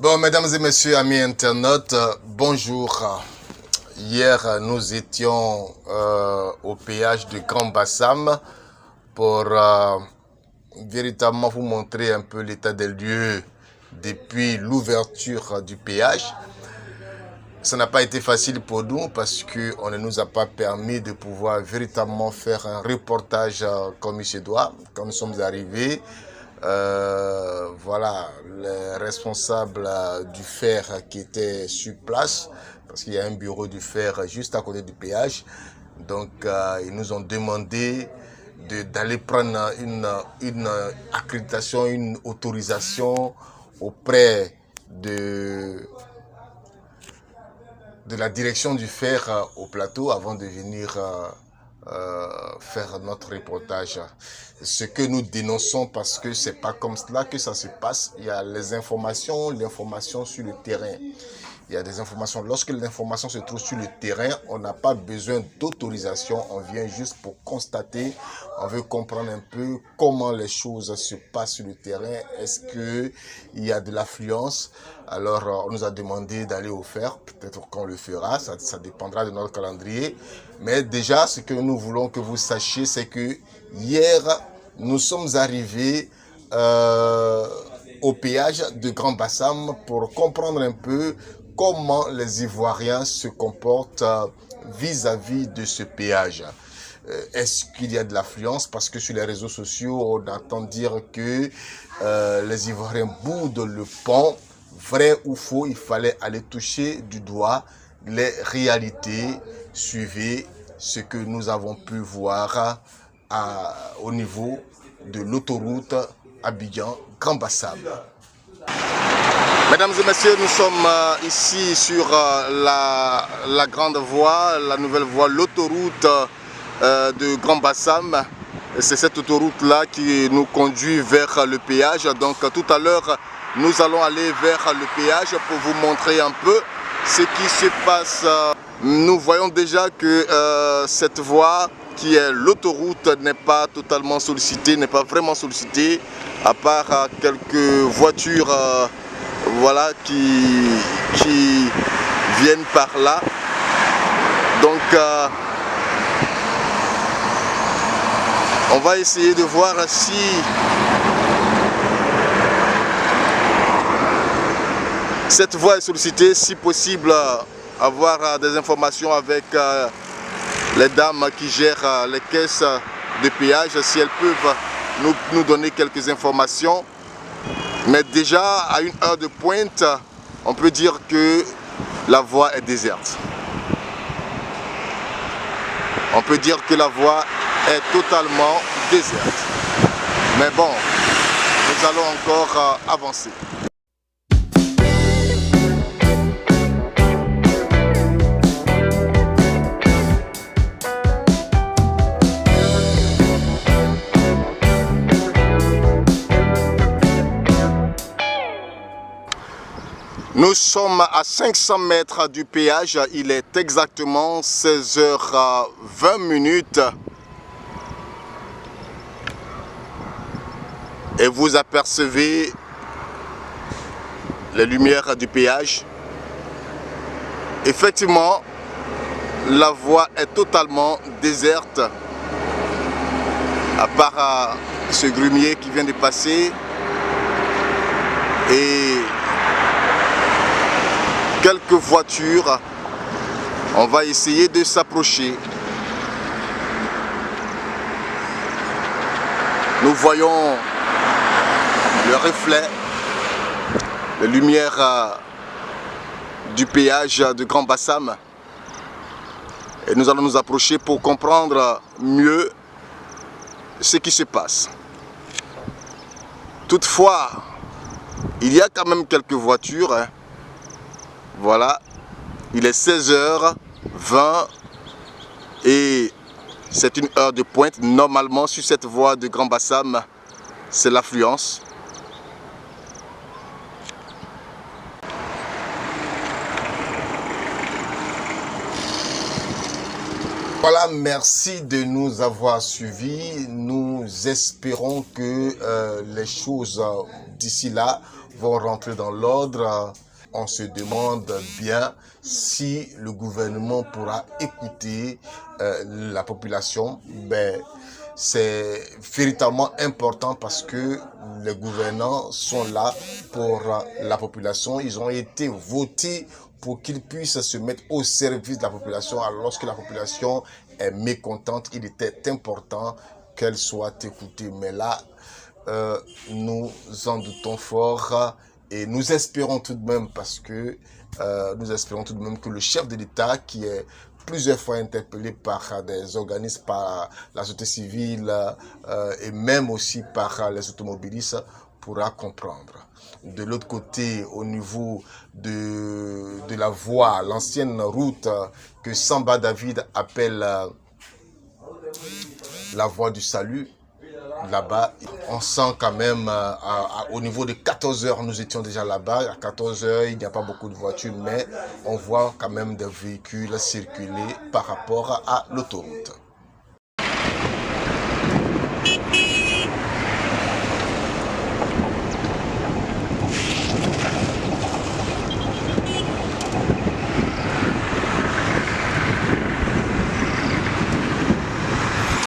Bon, mesdames et messieurs, amis internautes, bonjour. Hier, nous étions au péage de Grand Bassam pour véritablement vous montrer un peu l'état des lieux depuis l'ouverture du péage. Ça n'a pas été facile pour nous parce qu'on ne nous a pas permis de pouvoir véritablement faire un reportage comme il se doit. Quand nous sommes arrivés, voilà, les responsables du fer qui étaient sur place, parce qu'il y a un bureau du fer juste à côté du péage. Donc, ils nous ont demandé d'aller prendre une accréditation, une autorisation auprès de la direction du fer au plateau avant de venir faire notre reportage. Ce que nous dénonçons parce que c'est pas comme cela que ça se passe. Il y a l'information sur le terrain. Il y a des informations. Lorsque l'information se trouve sur le terrain, on n'a pas besoin d'autorisation. On vient juste pour constater. On veut comprendre un peu comment les choses se passent sur le terrain. Est-ce qu'il y a de l'affluence? Alors, on nous a demandé d'aller au fer. Peut-être qu'on le fera. Ça dépendra de notre calendrier. Mais déjà, ce que nous voulons que vous sachiez, c'est que hier, nous sommes arrivés au péage de Grand Bassam pour comprendre un peu comment les Ivoiriens se comportent vis-à-vis de ce péage. Est-ce qu'il y a de l'affluence? Parce que sur les réseaux sociaux, on entend dire que les Ivoiriens boudent le pont. Vrai ou faux, il fallait aller toucher du doigt les réalités. Suivez ce que nous avons pu voir au niveau de l'autoroute Abidjan-Grand Bassam. Mesdames et messieurs, nous sommes ici sur la grande voie, la nouvelle voie, l'autoroute de Grand Bassam. C'est cette autoroute-là qui nous conduit vers le péage. Donc tout à l'heure, nous allons aller vers le péage pour vous montrer un peu ce qui se passe. Nous voyons déjà que cette voie qui est l'autoroute n'est pas totalement sollicitée, n'est pas vraiment sollicitée, à part quelques voitures voilà, qui viennent par là. Donc on va essayer de voir si cette voie est sollicitée, si possible avoir des informations avec les dames qui gèrent les caisses de péage, si elles peuvent nous donner quelques informations. Mais déjà, à une heure de pointe, on peut dire que la voie est déserte. On peut dire que la voie est totalement déserte. Mais bon, nous allons encore avancer. Nous sommes à 500 mètres du péage, il est exactement 16h20 et vous apercevez les lumières du péage. Effectivement, la voie est totalement déserte, à part ce grumier qui vient de passer et quelques voitures. On va essayer de s'approcher. Nous voyons le reflet, les lumières du péage de Grand Bassam. Et nous allons nous approcher pour comprendre mieux ce qui se passe. Toutefois, il y a quand même quelques voitures. Voilà, il est 16h20 et c'est une heure de pointe. Normalement, sur cette voie de Grand Bassam, c'est l'affluence. Voilà, merci de nous avoir suivis. Nous espérons que les choses d'ici là vont rentrer dans l'ordre. On se demande bien si le gouvernement pourra écouter la population. C'est véritablement important parce que les gouvernants sont là pour la population. Ils ont été votés pour qu'ils puissent se mettre au service de la population. Alors lorsque la population est mécontente, il était important qu'elle soit écoutée. Mais là, nous en doutons fort et nous espérons tout de même que le chef de l'État, qui est plusieurs fois interpellé par des organismes, par la société civile et même aussi par les automobilistes, pourra comprendre. De l'autre côté, au niveau de la voie, l'ancienne route que Samba David appelle la voie du salut, là-bas, on sent quand même, au niveau de 14 heures, nous étions déjà là-bas. À 14 heures, il n'y a pas beaucoup de voitures, mais on voit quand même des véhicules circuler par rapport à l'autoroute.